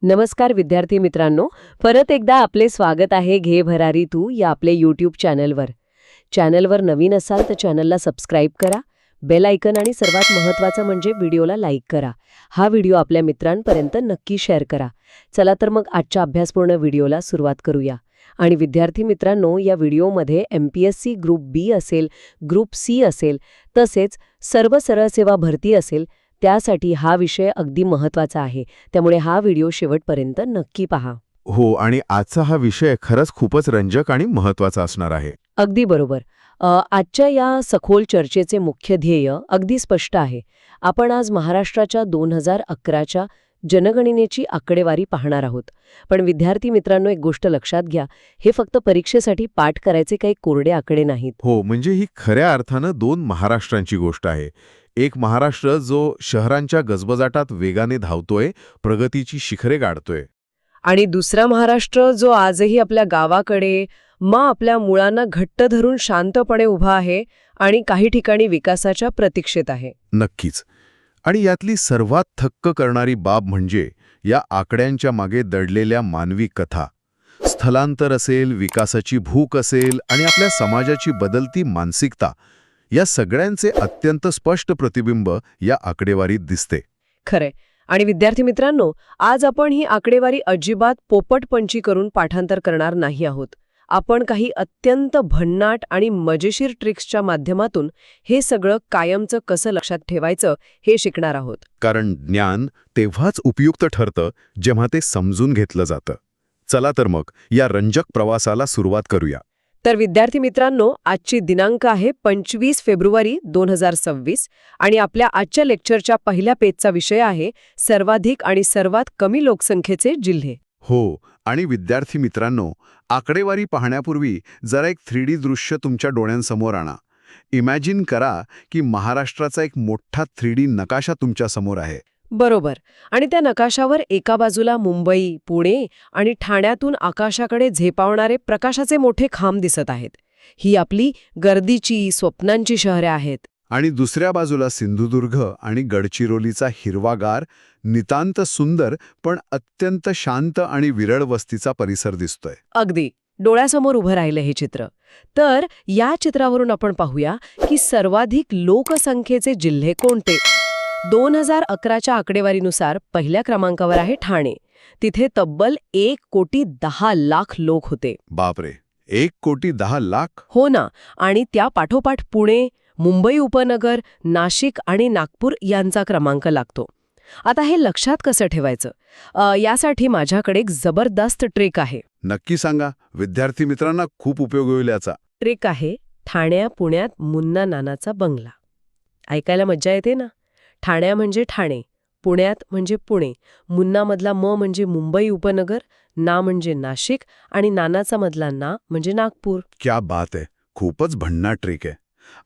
नमस्कार विद्यार्थी मित्रांनो, परत एकदा आपले स्वागत आहे घे भरारी तू या आपले यूट्यूब चॅनलवर नवीन असाल तर चॅनलला सबस्क्राईब करा, बेल आयकन आणि सर्वात महत्त्वाचं म्हणजे व्हिडिओला लाईक करा. हा व्हिडिओ आपल्या मित्रांपर्यंत नक्की शेअर करा. चला तर मग आजच्या अभ्यासपूर्ण व्हिडिओला सुरुवात करूया. आणि विद्यार्थी मित्रांनो, या व्हिडिओमध्ये MPSC ग्रुप बी असेल, ग्रुप सी असेल, तसेच सर्व सरळ सेवा भरती असेल, त्यासाठी हा विषय अगदी महत्त्वाचा आहे. त्यामुळे हा व्हिडिओ शेवटपर्यंत नक्की पहा. हो, आणि आजचा हा विषय खरंच खूपच रंजक आणि महत्त्वाचा असणार आहे. अगदी बरोबर. आजच्या या सखोल चर्चेचे मुख्य ध्येय अगदी स्पष्ट आहे. आपण आज महाराष्ट्राच्या 2011च्या जनगणनेची आकडेवारी पाहणार आहोत. पण विद्यार्थी मित्रांनो, एक गोष्ट लक्षात घ्या, हे फक्त परीक्षेसाठी पाठ करायचे काही कोरडे आकडे नाहीत. हो, म्हणजे ही खऱ्या अर्थानं दोन महाराष्ट्रांची गोष्ट आहे. एक महाराष्ट्र जो शहरांच्या गजबजाटात वेगाने धावतोय, प्रगतीची शिखरे गाठतोय. आणि दुसरा महाराष्ट्र जो आजही आपल्या गावाकडे आपल्या मुळांना घट्ट धरून शांतपणे उभा आहे आणि काही ठिकाणी विकासाच्या प्रतीक्षेत आहे. नक्कीच. आणि यातली सर्वात थक्क करणारी बाब म्हणजे या आकड्यांच्या मागे दडलेल्या मानवी कथा. स्थलांतर असेल, विकासाची भूक असेल आणि आपल्या समाजाची बदलती मानसिकता, या सगळ्यांचे अत्यंत स्पष्ट प्रतिबिंब या आकडेवारीत दिसते. खरे. आणि विद्यार्थी मित्रांनो, आज आपण ही आकडेवारी अजिबात पोपटपंची करून पाठांतर करणार नाही आहोत. आपण काही अत्यंत भन्नाट आणि मजेशीर ट्रिक्सच्या माध्यमातून हे सगळं कायमचं कसं लक्षात ठेवायचं हे शिकणार आहोत. कारण ज्ञान तेव्हाच उपयुक्त ठरतं जेव्हा ते समजून घेतलं जातं. चला तर मग या रंजक प्रवासाला सुरुवात करूया. तर विद्यार्थी मित्रांनो, आजची दिनांक आहे 25 फेब्रुवारी 2026 आणि आपल्या आजच्या लेक्चरच्या पहिल्या पेजचा विषय आहे सर्वाधिक आणि सर्वात कमी लोकसंख्येचे जिल्हे. हो, आणि विद्यार्थी मित्रांनो, आकडेवारी पाहण्यापूर्वी जरा एक 3D दृश्य तुमच्या डोळ्यांसमोर आणा. इमॅजिन करा की महाराष्ट्राचा एक मोठा 3D नकाशा तुमच्या समोर आहे. बरोबर. आणि त्या नकाशावर एका बाजूला मुंबई, पुणे आणि ठाण्यातून आकाशाकडे झेपावणारे प्रकाशाचे मोठे खांब दिसत आहेत. ही आपली गर्दीची, स्वप्नांची शहरे आहेत. आणि दुसऱ्या बाजूला सिंधुदुर्ग आणि गडचिरोलीचा हिरवागार, नितांत सुंदर पण अत्यंत शांत आणि विरळ वस्तीचा परिसर दिसतोय. अगदी डोळ्यासमोर उभं राहिलं हे चित्र. तर या चित्रावरून आपण पाहूया की सर्वाधिक लोकसंख्येचे जिल्हे कोणते. 2011च्या आकडेवारीनुसार पहिल्या क्रमांकावर आहे ठाणे. तिथे तब्बल 1,10,00,000 लोक होते. बापरे, 1,10,00,000? हो ना. आणि त्या पाठोपाठ पुणे, मुंबई उपनगर, नाशिक आणि नागपूर यांचा क्रमांक लागतो. आता हे लक्षात कसं ठेवायचं, यासाठी माझ्याकडे एक जबरदस्त ट्रिक आहे. नक्की सांगा, विद्यार्थी मित्रांना खूप उपयोग होईल याचा. ट्रिक आहे पुण्यात मुन्ना नानाचा बंगला. ऐकायला मज्जा येते ना. ठाण्या म्हणजे ठाणे, पुण्यात म्हणजे पुणे, मुन्नामधला म्हणजे मुंबई उपनगर, ना म्हणजे नाशिक आणि नानाचा मधला ना म्हणजे नागपूर. क्या बात आहे, खूपच भन्नाट ट्रिक आहे.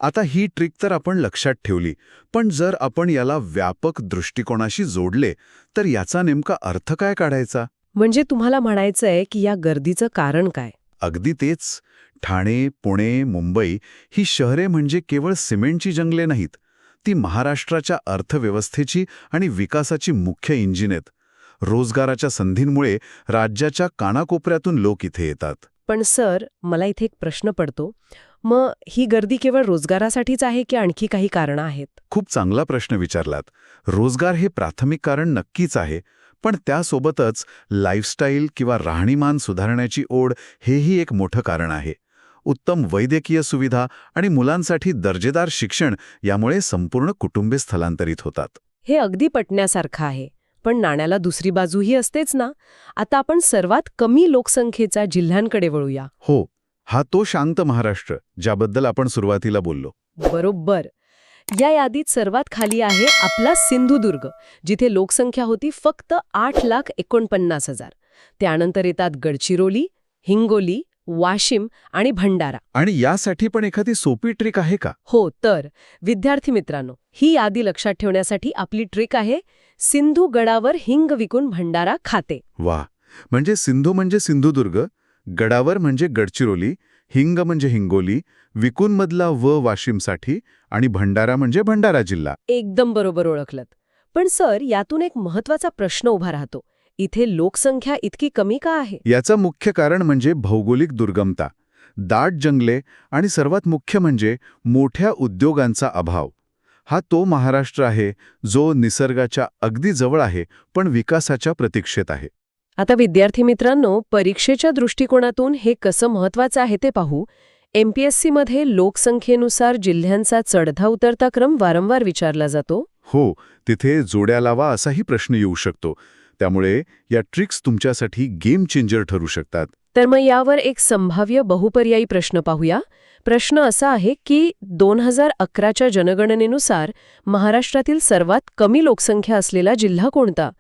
आता ही ट्रिक तर आपण लक्षात ठेवली, पण जर आपण याला व्यापक दृष्टिकोनाशी जोडले तर याचा नेमका अर्थ काय काढायचा? म्हणजे तुम्हाला म्हणायचंय की या गर्दीचं कारण काय? अगदी तेच. ठाणे, पुणे, मुंबई ही शहरे म्हणजे केवळ सिमेंटची जंगले नाहीत. ती महाराष्ट्राच्या अर्थव्यवस्थेची आणि विकासाची मुख्य इंजिन आहेत. रोजगाराच्या संधींमुळे राज्याच्या कानाकोपऱ्यातून लोक इथे येतात. पण सर, मला इथे एक प्रश्न पडतो. मग ही गर्दी केवळ रोजगारासाठीच आहे की आणखी काही कारणं आहेत? खूप चांगला प्रश्न विचारलात. रोजगार हे प्राथमिक कारण नक्कीच आहे, पण त्यासोबतच लाईफस्टाईल किंवा राहणीमान सुधारण्याची ओढ हेही एक मोठं कारण आहे. उत्तम वैद्यकीय सुविधा आणि मुलांसाठी दर्जेदार शिक्षण यामुळे संपूर्ण कुटुंबे स्थलांतरित होतात. हे अगदी पटण्यासारखं आहे. पण नाण्याला दुसरी बाजूही असतेच ना. आता आपण सर्वात कमी लोकसंख्येच्या जिल्ह्यांकडे वळूया. हो, हा तो शांत महाराष्ट्र ज्याबद्दल आपण सुरुवातीला बोललो. बरोबर. या यादीत सर्वात खाली आहे आपला सिंधुदुर्ग, जिथे लोकसंख्या होती फक्त 8,49,000. त्यानंतर येतात गडचिरोली, हिंगोली, वाशिम आणि भंडारा. आणि यासाठी पण एखादी सोपी ट्रिक आहे का? हो, तर विद्यार्थी मित्रांनो, ही यादी लक्षात ठेवण्यासाठी आपली ट्रिक आहे सिंधू गडावर हिंग विकून भंडारा खाते. वा, म्हणजे सिंधू म्हणजे सिंधुदुर्ग, गडावर म्हणजे गडचिरोली, हिंग म्हणजे हिंगोली, विकूनमधला वाशिमसाठी आणि भंडारा म्हणजे भंडारा जिल्हा. एकदम बरोबर ओळखलत. पण सर, यातून एक महत्वाचा प्रश्न उभा राहतो. इथे लोकसंख्या इतकी कमी का आहे? याचं मुख्य कारण म्हणजे भौगोलिक दुर्गमता, दाट जंगले आणि सर्वात मुख्य म्हणजे मोठ्या उद्योगांचा अभाव. हा तो महाराष्ट्र आहे जो निसर्गाच्या अगदी जवळ आहे पण विकासाच्या प्रतीक्षेत आहे. आता विद्यार्थी मित्रांनो, परीक्षेच्या दृष्टिकोनातून हे कसं महत्वाचं आहे ते पाहू. MPSCमध्ये लोकसंख्येनुसार जिल्ह्यांचा चढता उतरता क्रम वारंवार विचारला जातो. हो, तिथे जोड्या लावा असाही प्रश्न येऊ शकतो. त्यामुळे या ट्रिक्स तुमच्यासाठी गेम चेंजर ठरू शकतात. तर मग यावर एक संभाव्य बहुपर्यायी प्रश्न पाहूया. प्रश्न असा आहे की 2011च्या जनगणनेनुसार महाराष्ट्रातील सर्वात कमी लोकसंख्या असलेला जिल्हा कोणता?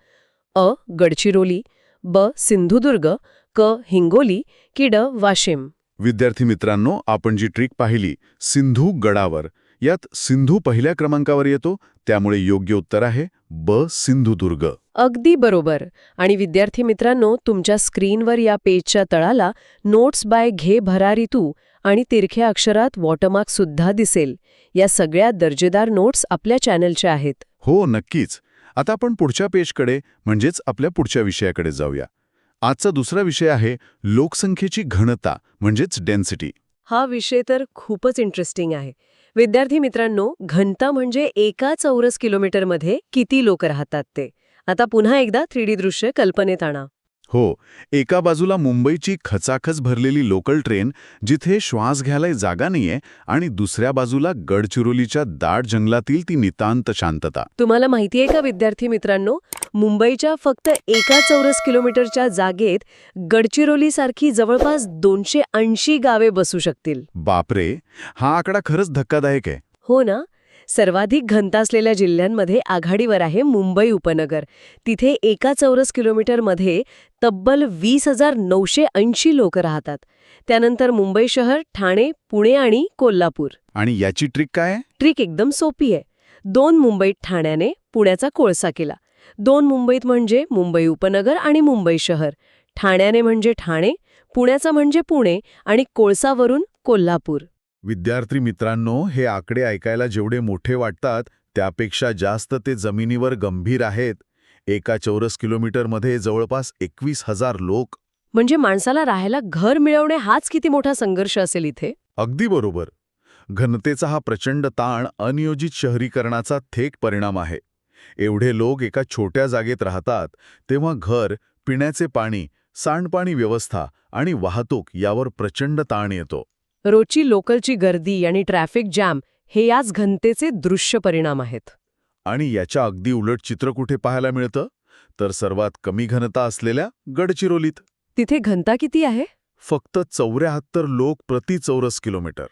अ. गडचिरोली, ब. सिंधुदुर्ग, क. हिंगोली की ड. वाशिम? विद्यार्थी मित्रांनो, आपण जी ट्रिक पाहिली सिंधू गडावर, यात सिंधू पहिल्या क्रमांकावर येतो, त्यामुळे योग्य उत्तर आहे ब. सिंधुदुर्ग. अगदी बरोबर. आणि विद्यार्थी मित्रांनो, तुमच्या स्क्रीनवर या पेजच्या तळाला नोट्स बाय घे भरारी तू आणि तिरख्या अक्षरात वॉटरमार्क सुद्धा दिसेल. या सगळ्या दर्जेदार नोट्स आपल्या चॅनलच्या आहेत. हो, नक्कीच. आता आपण पुढच्या पेजकडे म्हणजेच आपल्या पुढच्या विषयाकडे जाऊया. आजचा दुसरा विषय आहे लोकसंख्येची घनता म्हणजेच डेन्सिटी. हा विषय तर खूपच इंटरेस्टिंग आहे. विद्यार्थी मित्रांनो, घनता म्हणजे एका चौरस किलोमीटरमध्ये किती लोक राहतात ते. आता पुन्हा एकदा 3D दृश्य कल्पनेत आणा. हो, एका बाजूला मुंबईची खचाखच भरलेली लोकल ट्रेन जिथे श्वास घ्यायला जागा नाहीये आणि दुसऱ्या बाजूला गडचिरोलीच्या दाट जंगलातील ती नितांत शांतता. तुम्हाला माहितीये का विद्यार्थी मित्रांनो, मुंबईच्या फक्त एका चौरस किलोमीटरच्या जागेत गडचिरोलीसारखी जवळपास 280 गावे बसू शकतील. बापरे, हा आकडा खरंच धक्कादायक आहे. हो ना. सर्वाधिक घनता असलेल्या जिल्ह्यांमध्ये आघाडीवर आहे मुंबई उपनगर. तिथे एका चौरस किलोमीटरमध्ये तब्बल 20,980 लोक राहतात. त्यानंतर मुंबई शहर, ठाणे, पुणे आणि कोल्हापूर. आणि याची ट्रिक काय आहे? ट्रिक एकदम सोपी आहे. 2 मुंबईत ठाण्याने पुण्याचा कोळसा केला. 2 मुंबईत म्हणजे मुंबई उपनगर आणि मुंबई शहर. ठाण्याने म्हणजे ठाणे, पुण्याचा म्हणजे पुणे आणि कोळसावरून कोल्हापूर. विद्यार्थी मित्रांनो, हे आकडे ऐकायला जेवढे मोठे वाटतात त्यापेक्षा जास्त ते जमिनीवर गंभीर आहेत. एका चौरस किलोमीटरमध्ये जवळपास 21,000 लोक. म्हणजे माणसाला राहायला घर मिळवणे हाच किती मोठा संघर्ष असेल इथे. अगदी बरोबर. घनतेचा हा प्रचंड ताण अनियोजित शहरीकरणाचा थेट परिणाम आहे. एवढे लोक एका छोट्या जागेत राहतात तेव्हा घर, पिण्याचे पाणी, सांडपाणी व्यवस्था आणि वाहतूक यावर प्रचंड ताण येतो. रोजची लोकलची गर्दी आणि ट्रॅफिक जॅम हे याच घनतेचे दृश्य परिणाम आहेत. आणि याच्या अगदी उलट चित्र कुठे पाहायला मिळतं? तर सर्वात कमी घनता असलेल्या गडचिरोलीत. तिथे घनता किती आहे? फक्त 74 लोक प्रति चौरस किलोमीटर.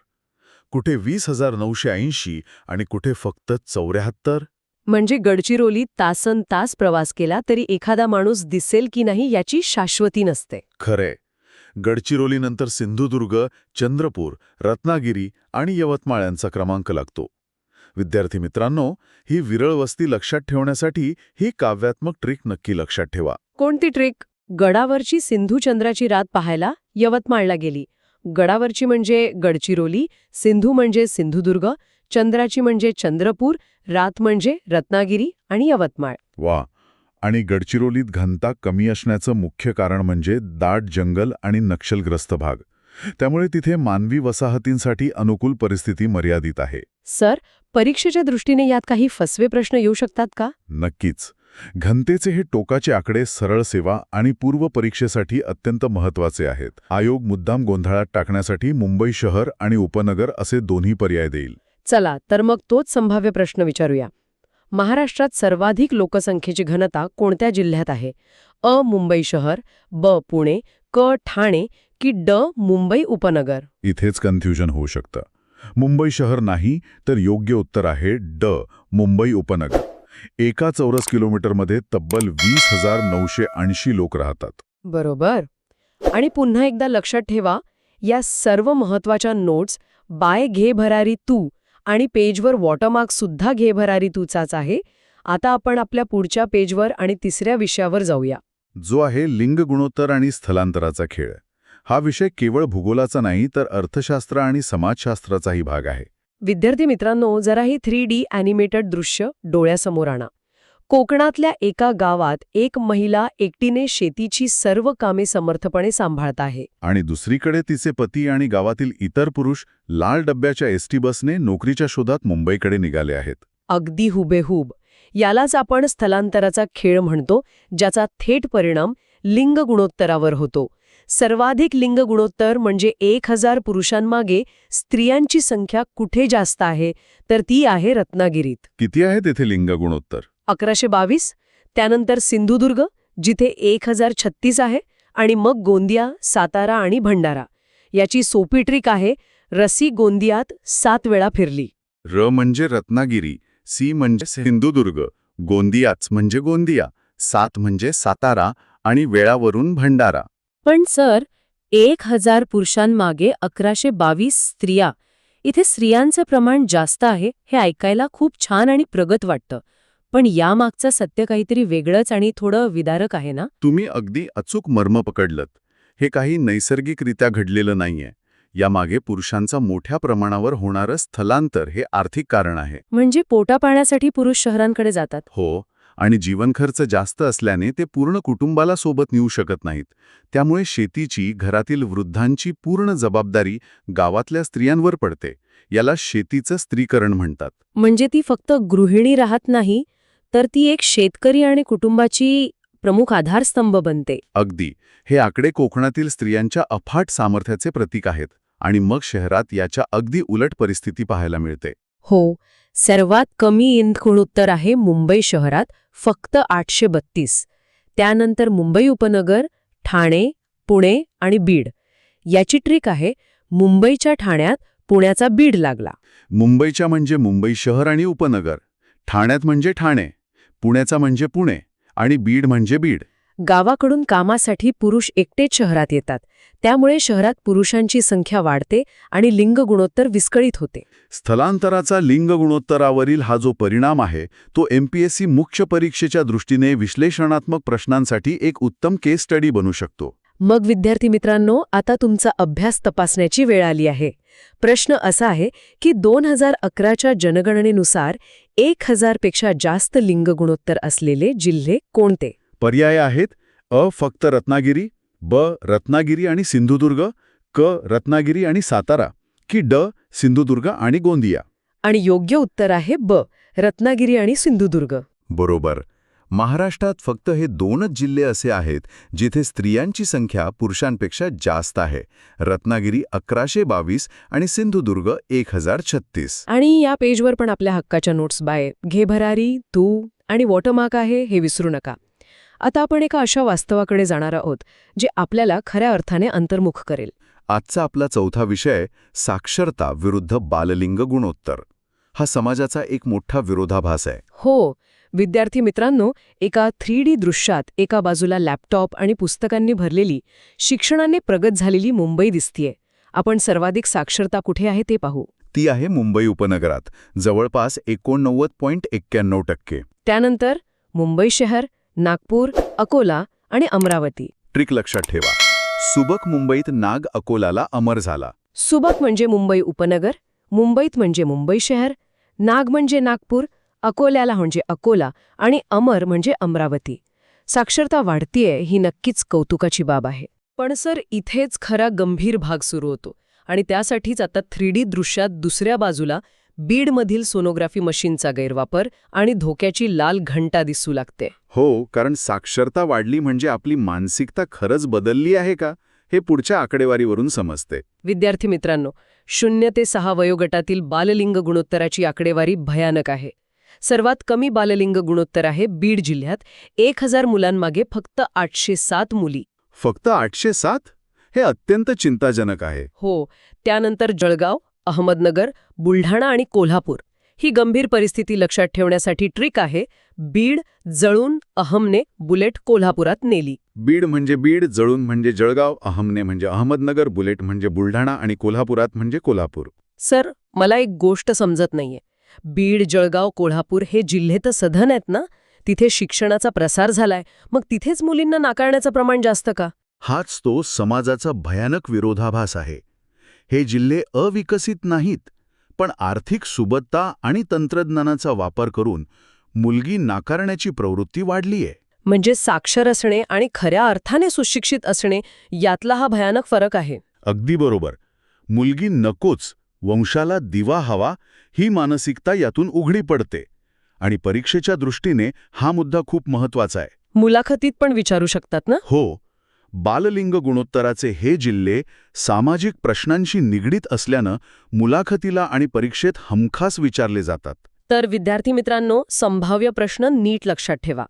कुठे 20,980 आणि कुठे फक्त 74. म्हणजे गडचिरोलीत तासनतास प्रवास केला तरी एखादा माणूस दिसेल की नाही याची शाश्वती नसते. खरे. गडचिरोलीनंतर सिंधुदुर्ग, चंद्रपूर, रत्नागिरी आणि यवतमाळ यांचा क्रमांक लागतो. विद्यार्थी मित्रांनो, ही विरळ वस्ती लक्षात ठेवण्यासाठी ही काव्यात्मक ट्रिक नक्की लक्षात ठेवा. कोणती ट्रिक? गडावरची सिंधू-चंद्राची रात पाहायला यवतमाळला गेली. गडावरची म्हणजे गडचिरोली, सिंधू म्हणजे सिंधुदुर्ग, चंद्राची म्हणजे चंद्रपूर, रात म्हणजे रत्नागिरी आणि यवतमाळ. वा. आणि गडचिरोलीत घनता कमी असण्याचं मुख्य कारण म्हणजे दाट जंगल आणि नक्षलग्रस्त भाग. त्यामुळे तिथे मानवी वसाहतींसाठी अनुकूल परिस्थिती मर्यादित आहे. सर, परीक्षेच्या दृष्टीने यात काही फसवे प्रश्न येऊ शकतात का? नक्कीच. घनतेचे हे टोकाचे आकडे सरळ सेवा आणि पूर्व परीक्षेसाठी अत्यंत महत्त्वाचे आहेत. आयोग मुद्दाम गोंधळात टाकण्यासाठी मुंबई शहर आणि उपनगर असे दोन्ही पर्याय देईल. चला तर मग तोच संभाव्य प्रश्न विचारूया. महाराष्ट्रात सर्वाधिक लोकसंख्येची घनता कोणत्या जिल्ह्यात आहे? अ. मुंबई शहर, ब. पुणे, क. ठाणे की ड. मुंबई उपनगर? इथेच कन्फ्युजन होऊ शकतं. मुंबई शहर नाही, तर योग्य उत्तर आहे ड. मुंबई उपनगर. एका चौरस किलोमीटरमध्ये तब्बल 20,980 लोक राहतात. बरोबर. आणि पुन्हा एकदा लक्षात ठेवा, या सर्व महत्वाच्या नोट्स बाय घे भरारी तू आणि पेजवर वॉटरमार्क सुद्धा घे भरारी तूचाच आहे. आता आपण आपल्या पुढच्या पेजवर आणि तिसऱ्या विषयावर जाऊया, जो आहे लिंग गुणोत्तर आणि स्थलांतराचा खेळ. हा विषय केवळ भूगोलाचा नाही, तर अर्थशास्त्र आणि समाजशास्त्राचाही भाग आहे. विद्यार्थी मित्रांनो, जरा ही 3D ॲनिमेटेड दृश्य डोळ्यासमोर आणा. कोकणातल्या एका गावात एक महिला एकटीने शेतीची सर्व कामे समर्थपणे सांभाळत आहे. आणि दुसरीकडे तिचे पती आणि गावातील इतर पुरुष लाल डब्याच्या एसटी बसने नोकरीच्या शोधात मुंबईकडे निघाले आहेत. अगदी हुबेहूब. यालाच आपण स्थलांतराचा खेळ म्हणतो, ज्याचा थेट परिणाम लिंग गुणोत्तरावर होतो. सर्वाधिक लिंग गुणोत्तर म्हणजे 1000 पुरुषांमागे स्त्रियांची संख्या कुठे जास्त आहे, तर ती आहे रत्नागिरीत. किती आहे तेथे लिंग गुणोत्तर? 1122. त्यानंतर सिंधुदुर्ग, जिथे 1036 आहे, आणि मग गोंदिया, सातारा आणि भंडारा. याची सोपी ट्रिक आहे, रसी गोंदियात 7 वेळा फिरली. र म्हणजे रत्नागिरी, सी म्हणजे सिंधुदुर्ग, गोंदियाच म्हणजे गोंदिया, 7 म्हणजे सातारा आणि वेळावरून भंडारा. पण सर, 1000 पुरुषांमागे 1122 स्त्रिया. इथे स्त्रियांचं प्रमाण जास्त आहे हे ऐकायला खूप छान आणि प्रगत वाटतं. पण यामागचं सत्य काहीतरी वेगळंच आणि थोडं विदारक आहे ना? तुम्ही अगदी अचूक मर्म पकडलत. हे काही नैसर्गिकरित्या घडलेलं नाहीये. यामागे पुरुषांचा मोठ्या प्रमाणावर होणारं स्थलांतर हे आर्थिक कारण आहे. म्हणजे पोटापाण्यासाठी पुरुष शहरांकडे जातात. हो, आणि जीवनखर्च जास्त असल्याने ते पूर्ण कुटुंबाला सोबत नेऊ शकत नाहीत. त्यामुळे शेतीची, घरातील वृद्धांची पूर्ण जबाबदारी गावातल्या स्त्रियांवर पडते. याला शेतीचं स्त्रीकरण म्हणतात. म्हणजे ती फक्त गृहिणी राहत नाही, तर ती एक शेतकरी आणि कुटुंबाची प्रमुख आधारस्तंभ बनते. अगदी. हे आकडे कोकणातील स्त्रियांच्या अफाट सामर्थ्याचे प्रतीक आहेत. आणि मग शहरात याच्या अगदी उलट परिस्थिती पाहायला मिळते. हो, सर्वात कमी गुणोत्तर आहे मुंबई शहरात, फक्त 832. त्यानंतर मुंबई उपनगर, ठाणे, पुणे आणि बीड. याची ट्रिक आहे, मुंबईच्या ठाण्यात पुण्याचा बीड लागला. मुंबईच्या म्हणजे मुंबई शहर आणि उपनगर, ठाण्यात म्हणजे ठाणे, पुण्याचा म्हणजे पुणे आणि बीड म्हणजे बीड. गावाकडून कामासाठी पुरुष एकटेच शहरात येतात. त्यामुळे शहरात पुरुषांची संख्या वाढते आणि लिंग गुणोत्तर विस्कळीत होते. स्थलांतराचा लिंग गुणोत्तरावरील हा जो परिणाम आहे तो MPSC मुख्य परीक्षेच्या दृष्टीने विश्लेषणात्मक प्रश्नांसाठी एक उत्तम केस स्टडी बनू शकतो. मग विद्यार्थी मित्रांनो, आता तुमचा अभ्यास तपासण्याची वेळ आली आहे. प्रश्न असा आहे की 2011च्या जनगणनेनुसार 1000 पेक्षा जास्त लिंग गुणोत्तर असलेले जिल्हे कोणते? पर्याय आहेत: अ फक्त रत्नागिरी, ब रत्नागिरी आणि सिंधुदुर्ग, क रत्नागिरी आणि सातारा, की ड सिंधुदुर्ग आणि गोंदिया. आणि योग्य उत्तर आहे ब रत्नागिरी आणि सिंधुदुर्ग. बरोबर. महाराष्ट्रात फक्त हे 2च जिल्हे असे आहेत जिथे स्त्रियांची संख्या पुरुषांपेक्षा जास्त आहे. रत्नागिरी 1122 आणि सिंधुदुर्ग 1036. आणि या पेजवर पण आपल्या हक्काच्या नोट्स बाय घे भरारी, तू आणि वॉटरमार्क आहे हे विसरू नका. आता आपण एका अशा वास्तवाकडे जाणार आहोत जे आपल्याला खऱ्या अर्थाने अंतर्मुख करेल. आजचा आपला चौथा विषय साक्षरता विरुद्ध बाललिंग गुणोत्तर. हा समाजाचा एक मोठा विरोधाभास आहे. हो, विद्यार्थी मित्रांनो, एका 3D दृश्यात एका बाजूला लॅपटॉप आणि पुस्तकांनी भरलेली, शिक्षणाने प्रगत झालेली मुंबई दिसतीये. आपण सर्वाधिक साक्षरता कुठे आहे ते पाहू. ती आहे मुंबई उपनगरात, जवळपास 89.91%. त्यानंतर मुंबई शहर, नागपूर, अकोला आणि अमरावती. ट्रिक लक्षात ठेवा. सुबक मुंबईत नाग अकोलाला अमर झाला. सुबक म्हणजे मुंबई उपनगर, मुंबईत म्हणजे मुंबई शहर, नाग म्हणजे नागपूर, अकोल्याला म्हणजे अकोला आणि अमर म्हणजे अमरावती. साक्षरता वाढतीये ही नक्कीच कौतुकाची बाब आहे. पण सर, इथेच खरा गंभीर भाग सुरू होतो. आणि त्यासाठीच आता 3D दृश्यात दुसऱ्या बाजूला बीडमधील सोनोग्राफी मशीनचा गैरवापर आणि धोक्याची लाल घंटा दिसू लागते. हो, कारण साक्षरता वाढली म्हणजे आपली मानसिकता खरंच बदलली आहे का, हे पुढच्या आकडेवारीवरून समजते. विद्यार्थी मित्रांनो, 0 ते 6 वयोगटातील बाललिंग गुणोत्तराची आकडेवारी भयानक आहे. सर्वात कमी बाललिंग गुणोत्तर आहे बीड जिल्ह्यात. 1000 मुलांमागे फक्त 807 मुली. फक्त 807? हे अत्यंत चिंताजनक आहे. हो. त्यानंतर जळगाव, अहमदनगर, बुलढाणा आणि कोल्हापूर. ही गंभीर परिस्थिती लक्षात ठेवण्यासाठी ट्रिक आहे, बीड जळून अहमने बुलेट कोल्हापुरात नेली. बीड म्हणजे बीड, जळून म्हणजे जळगाव, अहमने म्हणजे अहमदनगर, बुलेट म्हणजे बुलढाणा आणि कोल्हापुरात म्हणजे कोल्हापूर. सर, मला एक गोष्ट समजत नाहीये. बीड, जळगाव, कोल्हापूर हे जिल्हे तर सधन आहेत ना? तिथे शिक्षणाचा प्रसार झालाय, मग तिथेच मुलींना नाकारण्याचं प्रमाण जास्त का? हाच तो समाजाचा भयानक विरोधाभास आहे. हे जिल्हे अविकसित नाहीत, पण आर्थिक सुबत्ता आणि तंत्रज्ञानाचा वापर करून मुलगी नाकारण्याची प्रवृत्ती वाढलीये. म्हणजे साक्षर असणे आणि खऱ्या अर्थाने सुशिक्षित असणे यातला हा भयानक फरक आहे. अगदी बरोबर. मुलगी नकोच, वंशाला दिवा हवा, ही मानसिकता यातून उघडी पडते. आणि परीक्षेच्या दृष्टीने हा मुद्दा खूप महत्वाचा आहे. मुलाखतीत पण विचारू शकतात ना? हो. बाललिंग गुणोत्तराचे हे जिल्हे सामाजिक प्रश्नांशी निगडीत असल्यानं मुलाखतीला आणि परीक्षेत हमखास विचारले जातात. तर विद्यार्थी मित्रांनो, संभाव्य प्रश्न नीट लक्षात ठेवा.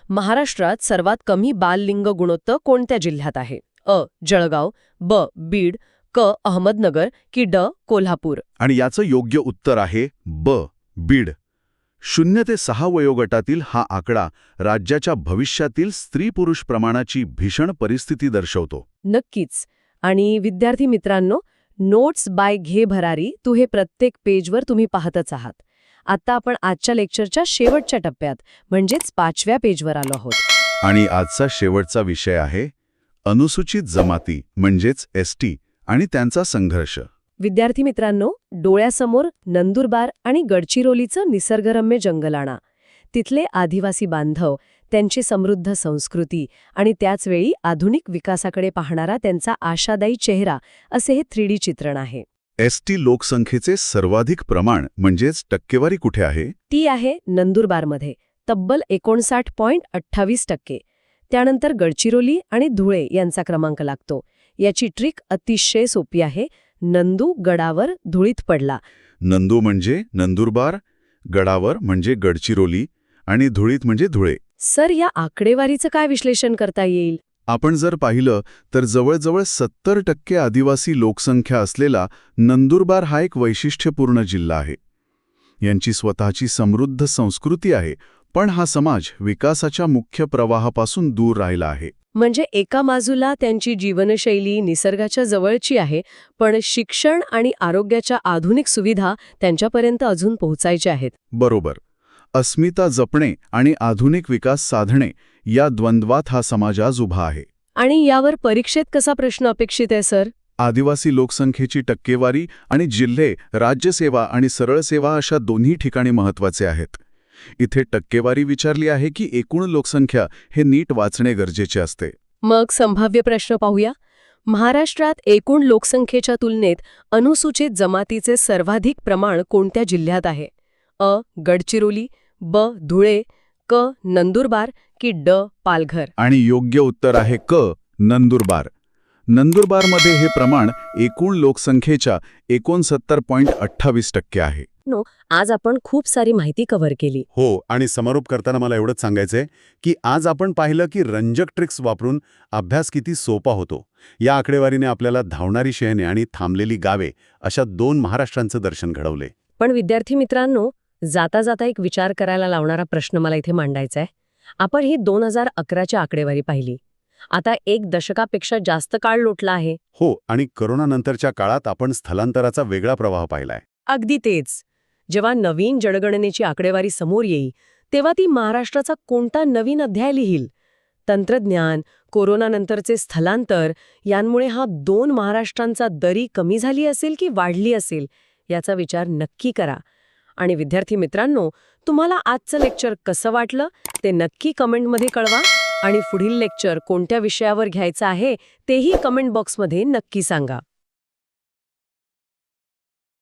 महाराष्ट्रात सर्वात कमी बाललिंग गुणोत्तर कोणत्या जिल्ह्यात आहे? अ. जळगाव, ब. बीड, क. अहमदनगर की ड. कोल्हापूर? आणि याचं योग्य उत्तर आहे ब. बीड. 0 ते 6 वयोगटातील हा आकडा राज्याच्या भविष्यातील स्त्री-पुरुष प्रमाणाची भीषण परिस्थिती दर्शवतो. नक्कीच. आणि विद्यार्थी मित्रांनो, नोट्स बाय घे भरारी तू हे प्रत्येक पेजवर तुम्ही पाहतच आहात. आता आपण आजच्या लेक्चरच्या शेवटच्या टप्प्यात म्हणजेच 5व्या पेजवर आलो आहोत. आणि आजचा शेवटचा विषय आहे अनुसूचित जमाती म्हणजेच एसटी आणि त्यांचा संघर्ष. विद्यार्थी मित्रांनो, डोळ्यासमोर नंदुरबार आणि गडचिरोलीचं निसर्गरम्य जंगल आणा. तिथले आदिवासी बांधव, त्यांची समृद्ध संस्कृती आणि त्याचवेळी आधुनिक विकासाकडे पाहणारा त्यांचा आशादायी चेहरा असे हे 3D चित्रण आहे. एसटी लोकसंख्येचे सर्वाधिक प्रमाण म्हणजेच टक्केवारी कुठे आहे? ती आहे नंदुरबारमध्ये, तब्बल 59.28%. त्यानंतर गडचिरोली आणि धुळे यांचा क्रमांक लागतो. याची ट्रिक अतिशय सोपी आहे. नंदू गडावर धुळीत पडला. नंदू म्हणजे नंदुरबार, गडावर म्हणजे गडचिरोली आणि धुळीत म्हणजे धुळे. सर, या आकडेवारीचं काय विश्लेषण करता येईल? आपण जर पाहिलं तर जवळजवळ 70% आदिवासी लोकसंख्या असलेला नंदुरबार हा एक वैशिष्ट्यपूर्ण जिल्हा आहे. यांची स्वतःची समृद्ध संस्कृती आहे, पण हा समाज विकासाच्या मुख्य प्रवाहापासून दूर राहिला आहे. म्हणजे एका बाजूला त्यांची जीवनशैली निसर्गाच्या जवळची आहे, पण शिक्षण आणि आरोग्याच्या आधुनिक सुविधा त्यांच्यापर्यंत अजून पोहोचायच्या आहेत. बरोबर. अस्मिता जपणे आणि आधुनिक विकास साधणे या द्वंद्वात हा समाज आज उभा आहे. आणि यावर परीक्षेत कसा प्रश्न अपेक्षित आहे सर? आदिवासी लोकसंख्येची टक्केवारी आणि जिल्हे, राज्यसेवा आणि सरळ सेवा अशा दोन्ही ठिकाणी महत्वाचे आहेत. इथे टक्केवारी विचारली आहे की एकूण लोकसंख्या हे नीट वाचणे गरजेचे असते. मग संभाव्य प्रश्न पाहूया. महाराष्ट्रात एकूण लोकसंख्येच्या तुलनेत अनुसूचित जमातीचे सर्वाधिक प्रमाण कोणत्या जिल्ह्यात आहे? अ. गडचिरोली, ब. धुळे, क. नंदुरबार की ड. पालघर? आणि योग्य उत्तर आहे क. नंदुरबार. नंदुरबारमध्ये हे प्रमाण एकूण लोकसंख्येच्या 69.28% आहे. आज आपण खूप सारी माहिती कव्हर केली. हो, आणि समारोप करताना मला एवढंच सांगायचंय की आज आपण पाहिलं की रंजक ट्रिक्स वापरून अभ्यास किती सोपा होतो. या आकडेवारीने आपल्याला धावणारी शहरे आणि थांबलेली गावे अशा 2 महाराष्ट्रांचं दर्शन घडवले. पण विद्यार्थी मित्रांनो, जाता जाता एक विचार करायला लावणारा प्रश्न मला इथे मांडायचा आहे. आपण ही 2011ची आकडेवारी पाहिली. आता 1 दशकापेक्षा जास्त काळ लोटला आहे. हो, आणि करोनानंतरच्या काळात आपण स्थलांतराचा वेगळा प्रवाह पाहिलाय. अगदी तेच. जेव्हा नवीन जनगणनेची आकडेवारी समोर येईल, तेव्हा ती महाराष्ट्राचा कोणता नवीन अध्याय लिहील? तंत्रज्ञान, कोरोनानंतरचे स्थलांतर यांमुळे हा 2 महाराष्ट्रांचा दरी कमी झाली असेल की वाढली असेल याचा विचार नक्की करा. आणि विद्यार्थी मित्रांनो, तुम्हाला आजचं लेक्चर कसं वाटलं ते नक्की कमेंटमध्ये कळवा. आणि पुढील लेक्चर कोणत्या विषयावर घ्यायचं आहे तेही कमेंट बॉक्समध्ये नक्की सांगा.